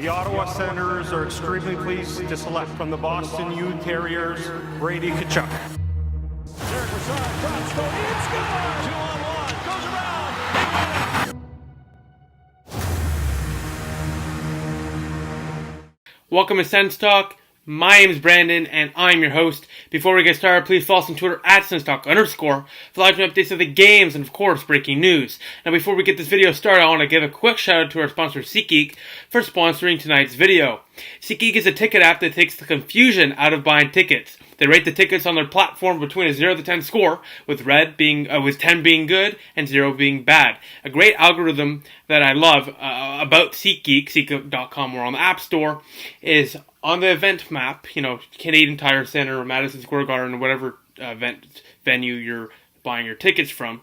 The Ottawa Senators are extremely pleased to select from the Boston U Terriers, Brady Tkachuk. Derek Brassard drops, goal, in, score! 2-on-1, goes around. Welcome to Sens Talk. My name is Brandon, and I'm your host. Before we get started, please follow us on Twitter at SensTalk_ for live updates of the games and, of course, breaking news. Now, before we get this video started, I want to give a quick shout out to our sponsor, SeatGeek, for sponsoring tonight's video. SeatGeek is a ticket app that takes the confusion out of buying tickets. They rate the tickets on their platform between a 0 to 10 score, with 10 being good and 0 being bad. A great algorithm that I love about SeatGeek, SeatGeek.com, or on the App Store, is on the event map, Canadian Tire Center or Madison Square Garden, or whatever venue you're buying your tickets from.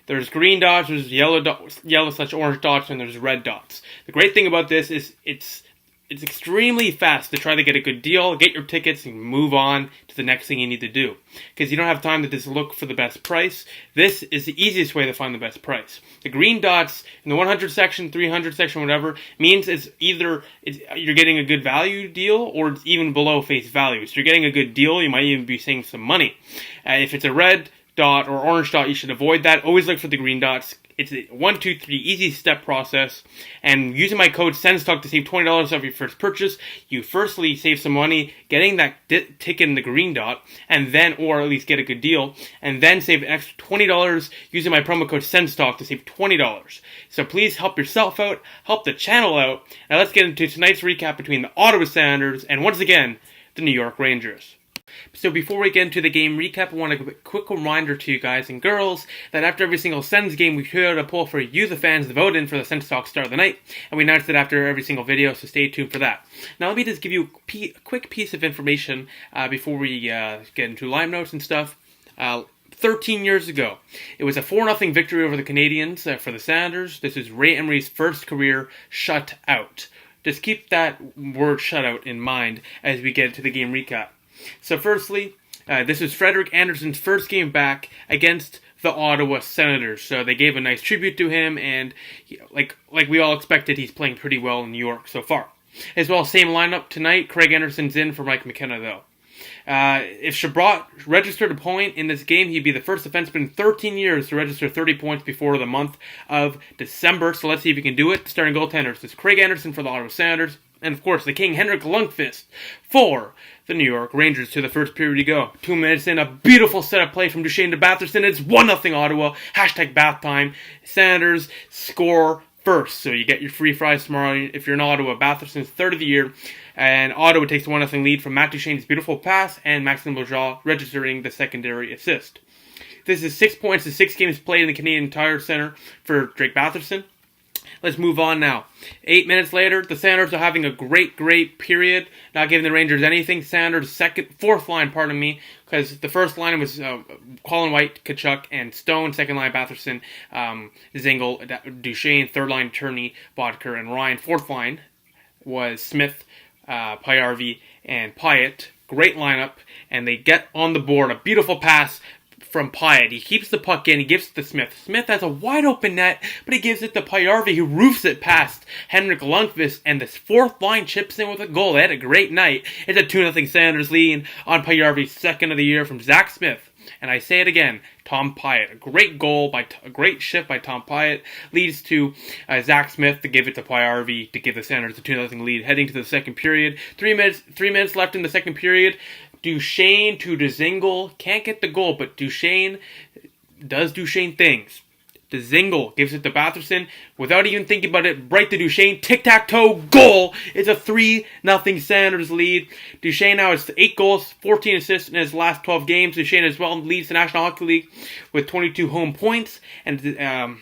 There's green dots, there's yellow/orange dots, and there's red dots. The great thing about this is it's extremely fast to try to get a good deal, get your tickets, and move on to the next thing you need to do. Because you don't have time to just look for the best price. This is the easiest way to find the best price. The green dots in the 100 section, 300 section, whatever, means it's either you're getting a good value deal or it's even below face value. So you're getting a good deal, you might even be saving some money. If it's a red dot or orange dot, you should avoid that. Always look for the green dots. It's a 1, 2, 3 easy step process, and using my code SENSTALK to save $20 off your first purchase, you firstly save some money getting that ticket in the green dot, and then, or at least get a good deal, and then save an extra $20 using my promo code SENSTALK to save $20. So please help yourself out, help the channel out. Now let's get into tonight's recap between the Ottawa Senators and, once again, the New York Rangers. So before we get into the game recap, I want to give a quick reminder to you guys and girls that after every single Sens game, we put out a poll for you, the fans, to vote in for the Sens Talk Star of the Night, and we announce it after every single video, so stay tuned for that. Now let me just give you a quick piece of information before we get into line notes and stuff. 13 years ago, it was a 4-0 victory over the Canadians for the Senators. This is Ray Emery's first career shutout. Just keep that word shutout in mind as we get into the game recap. So firstly, this is Frederik Andersen's first game back against the Ottawa Senators. So they gave a nice tribute to him, and like we all expected, he's playing pretty well in New York so far. As well, same lineup tonight. Craig Anderson's in for Mike McKenna, though. If Shabbat registered a point in this game, he'd be the first defenseman in 13 years to register 30 points before the month of December. So let's see if he can do it. Starting goaltenders is Craig Anderson for the Ottawa Senators. And, of course, the King, Henrik Lundqvist, for the New York Rangers. To the first period you go. 2 minutes in, a beautiful setup play from Duchesne to Batherson. It's 1-0 Ottawa. #bath time. Senators score first. So you get your free fries tomorrow if you're in Ottawa. Batherson's third of the year. And Ottawa takes the 1-0 lead from Matt Duchesne's beautiful pass and Maxime Beaujean registering the secondary assist. This is 6 points to 6 games played in the Canadian Tire Center for Drake Batherson. Let's move on now. 8 minutes later, the Senators are having a great period, not giving the Rangers anything. Senators' fourth line, because the first line was Colin White, Tkachuk, and Stone. Second line, Batherson, Dzingel, Duchesne. Third line, Turney, Bodker, and Ryan. Fourth line was Smith, Payarvi, and Pyatt. Great lineup, and they get on the board. A beautiful pass from Pyatt. He keeps the puck in, he gives it to Smith. Smith has a wide open net, but he gives it to Payarvi, who roofs it past Henrik Lundqvist, and this fourth line chips in with a goal. They had a great night. It's a 2-0 Senators lead on Payarvi's second of the year from Zach Smith. And I say it again, Tom Pyatt. A great shift by Tom Pyatt leads to Zach Smith to give it to Payarvi to give the Senators a 2-0 lead heading to the second period. 3 minutes left in the second period. Duchesne to Dzingel. Can't get the goal, but Duchesne does Duchesne things. Dzingel gives it to Batherson without even thinking about it. Right to Duchesne. Tic-tac-toe. Goal! It's a 3-0 Senators lead. Duchesne now has 8 goals, 14 assists in his last 12 games. Duchesne as well leads the National Hockey League with 22 home points. And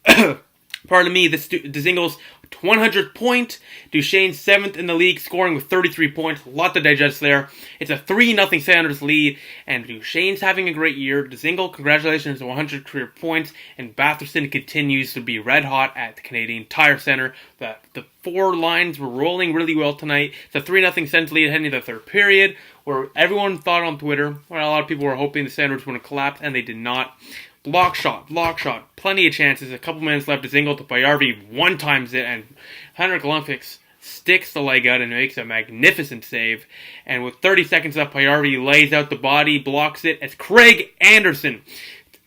pardon me, this Dzingel's 100th point. Duchesne's 7th in the league, scoring with 33 points. A lot to digest there. It's a 3-0 Senators lead, and Duchesne's having a great year. Dzingel, congratulations on 100 career points, and Batherson continues to be red hot at the Canadian Tire Center. The 4 lines were rolling really well tonight. It's a 3-0 Sens lead heading to the third period, where everyone thought on Twitter, well, a lot of people were hoping the Senators were going to collapse, and they did not. Block shot, plenty of chances. A couple minutes left. Dzingel to Payarvi one times it, and Henrik Lundqvist sticks the leg out and makes a magnificent save. And with 30 seconds left, Priority lays out the body, blocks it as Craig Anderson,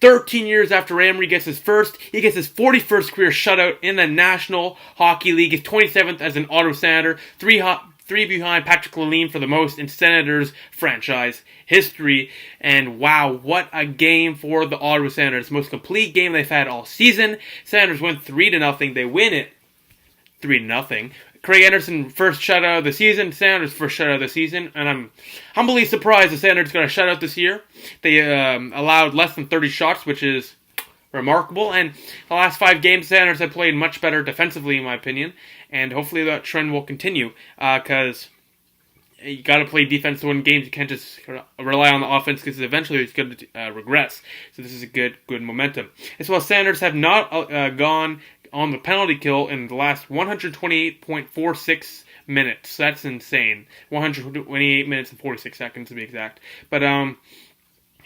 13 years after Emery gets his first, he gets his 41st career shutout in the National Hockey League, his 27th as an Ottawa Senator, three behind Patrick Lalime for the most in Senators franchise history. And wow, what a game for the Ottawa Senators. Most complete game they've had all season. Senators win 3-0. They win it 3-0. Craig Anderson, first shutout of the season. Senators first shutout of the season. And I'm humbly surprised the Senators got a shutout this year. They allowed less than 30 shots, which is remarkable. And the last 5 games, Senators have played much better defensively, in my opinion. And hopefully that trend will continue. Because you got to play defense to win games. You can't just rely on the offense because eventually it's going to regress. So this is a good momentum. As well, Senators have not gone on the penalty kill in the last 128.46 minutes. That's insane. 128 minutes and 46 seconds to be exact. But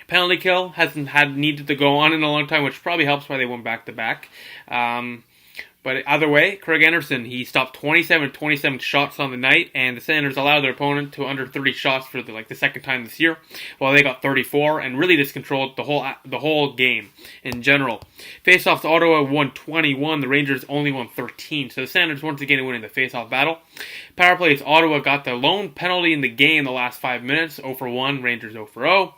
penalty kill hasn't needed to go on in a long time, which probably helps why they went back-to-back. But either way, Craig Anderson, he stopped 27 shots on the night, and the Senators allowed their opponent to under 30 shots for the second time this year. Well, they got 34 and really just controlled the whole game in general. Faceoffs, Ottawa won 21, the Rangers only won 13. So the Senators once again winning the faceoff battle. Power plays, Ottawa got the lone penalty in the game the last 5 minutes, 0 for 1, Rangers 0 for 0.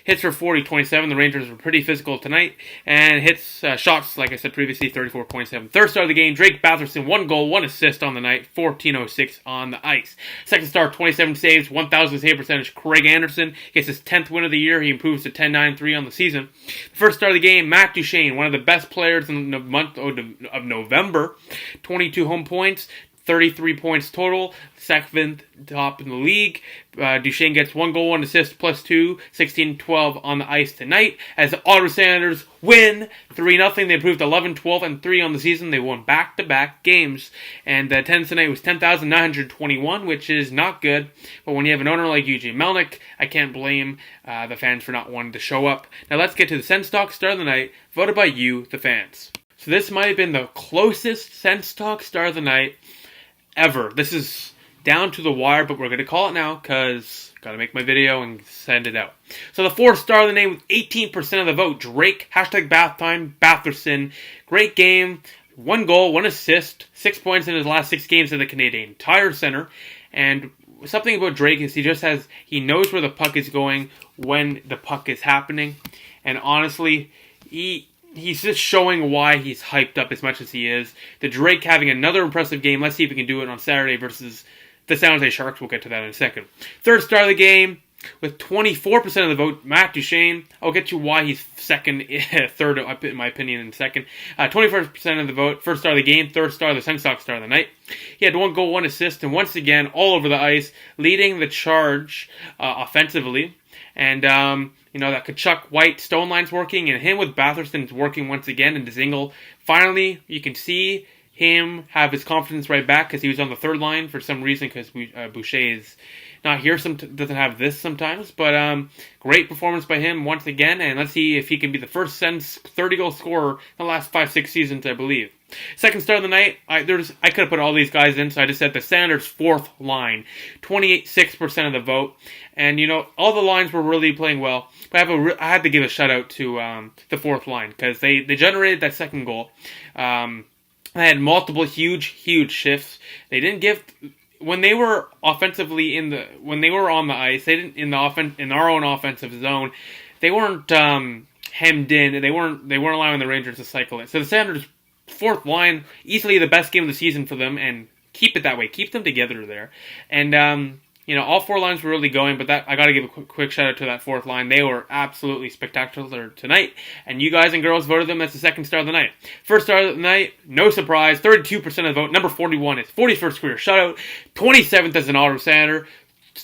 Hits for 40-27, the Rangers were pretty physical tonight. And hits, shots, like I said previously, 34-27. Third star of the game, Drake Batherson, 1 goal, 1 assist on the night, 14:06 on the ice. Second star, 27 saves, 1,000 save percentage, Craig Anderson gets his 10th win of the year. He improves to 10-9-3 on the season. First star of the game, Matt Duchene, one of the best players in the month of November, 22 home points, 33 points total, second top in the league. Duchene gets 1 goal, 1 assist, plus 2, 16-12 on the ice tonight. As the Ottawa Senators win 3-0, they improved 11-12-3 on the season. They won back-to-back games. And attendance tonight was 10,921, which is not good. But when you have an owner like Eugene Melnick, I can't blame the fans for not wanting to show up. Now let's get to the Sens Talk Star of the Night, voted by you, the fans. So this might have been the closest Sens Talk Star of the Night ever. This is down to the wire, but we're going to call it now because got to make my video and send it out. So the 4th star of the name with 18% of the vote, Drake, #BathTime, Batherson. Great game, 1 goal, 1 assist, 6 points in his last 6 games in the Canadian Tire Center. And something about Drake is he knows where the puck is going when the puck is happening. And honestly, he's just showing why he's hyped up as much as he is. The Drake having another impressive game. Let's see if he can do it on Saturday versus the San Jose Sharks. We'll get to that in a second. 3rd star of the game with 24% of the vote, Matt Duchene. I'll get to why he's second, third in my opinion in a second. 24% of the vote, 1st star of the game, 3rd star, the Sens Talk Star of the Night. He had 1 goal, 1 assist, and once again, all over the ice, leading the charge offensively. And, that Kachuk White Stone line's working, and him with Batherson's working once again, and Dzingel. Finally, you can see him have his confidence right back because he was on the 3rd line for some reason because Boucher is not here, doesn't have this sometimes. But great performance by him once again, and let's see if he can be the first Sens 30-goal scorer in the last 5-6 seasons, I believe. 2nd star of the night, I could have put all these guys in, so I just said the Senators' 4th line, 6% of the vote, and all the lines were really playing well. But I had to give a shout out to the 4th line because they generated that 2nd goal. They had multiple huge shifts. They didn't give when they were offensively when they were on the ice. They didn't in our own offensive zone. They weren't hemmed in, and they weren't allowing the Rangers to cycle it. So the Senators' 4th line, easily the best game of the season for them, and keep it that way. Keep them together there. And, all 4 lines were really going, but I got to give a quick shout out to that 4th line. They were absolutely spectacular tonight, and you guys and girls voted them as the 2nd star of the night. 1st star of the night, no surprise, 32% of the vote. Number 41 is 41st career shutout, 27th as an Ottawa Senator,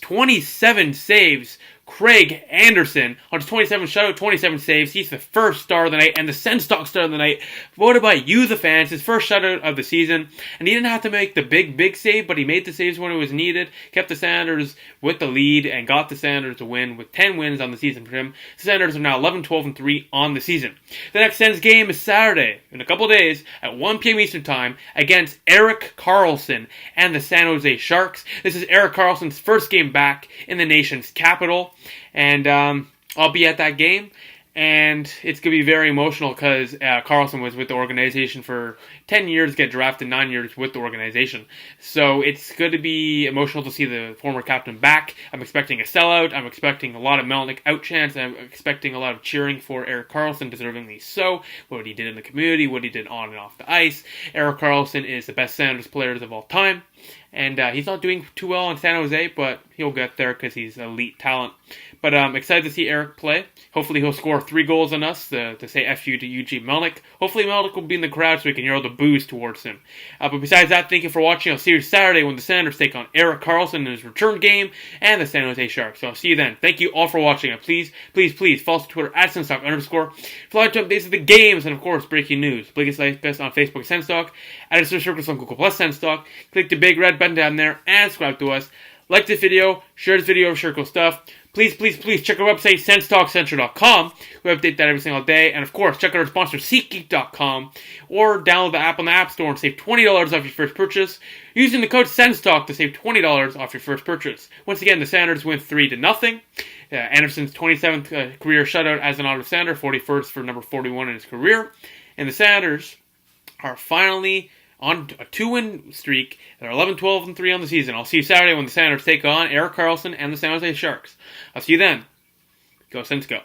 27 saves, Craig Anderson on his 27 shutout, 27 saves. He's the first star of the night and the Sens stock star of the night, voted by you, the fans, his first shutout of the season. And he didn't have to make the big save, but he made the saves when it was needed, kept the Sanders with the lead, and got the Sanders to win with 10 wins on the season for him. The Sanders are now 11, 12, and 3 on the season. The next Sens game is Saturday, in a couple of days, at 1 p.m. Eastern Time, against Erik Karlsson and the San Jose Sharks. This is Erik Karlsson's first game back in the nation's capital, and I'll be at that game, and it's going to be very emotional because Karlsson was with the organization for 10 years, get drafted 9 years with the organization. So it's going to be emotional to see the former captain back. I'm expecting a sellout. I'm expecting a lot of Melnick out chants. I'm expecting a lot of cheering for Erik Karlsson, deservingly so. What he did in the community, what he did on and off the ice. Erik Karlsson is the best Sanders players of all time. And he's not doing too well in San Jose, but he'll get there because he's elite talent. But I'm excited to see Erik play. Hopefully he'll score 3 goals on us to say F you to Eugene Melnick. Hopefully Melnick will be in the crowd so we can hear all the boos towards him. But besides that, thank you for watching. I'll see you Saturday when the Sanders take on Erik Karlsson in his return game and the San Jose Sharks. So I'll see you then. Thank you all for watching. And please follow us on Twitter at Senstalk_. For live updates of the games and of course breaking news. Please like us on Facebook Senstalk, add us to circles on Google Plus Senstalk. Click the big red button down there and subscribe to us. Like this video, share this video of Circle stuff. Please check our website, senstalkcentral.com. We update that every single day. And of course, check out our sponsor, SeatGeek.com. Or download the app on the App Store and save $20 off your first purchase using the code SENSTALK to save $20 off your first purchase. Once again, the Sanders win 3-0. Anderson's 27th career shutout as an Ottawa Sander, 41st for number 41 in his career. And the Sanders are finally on a 2-win streak. They're 11, 12, and 3 on the season. I'll see you Saturday when the Sanders take on Erik Karlsson and the San Jose Sharks. I'll see you then. Go Sens, go.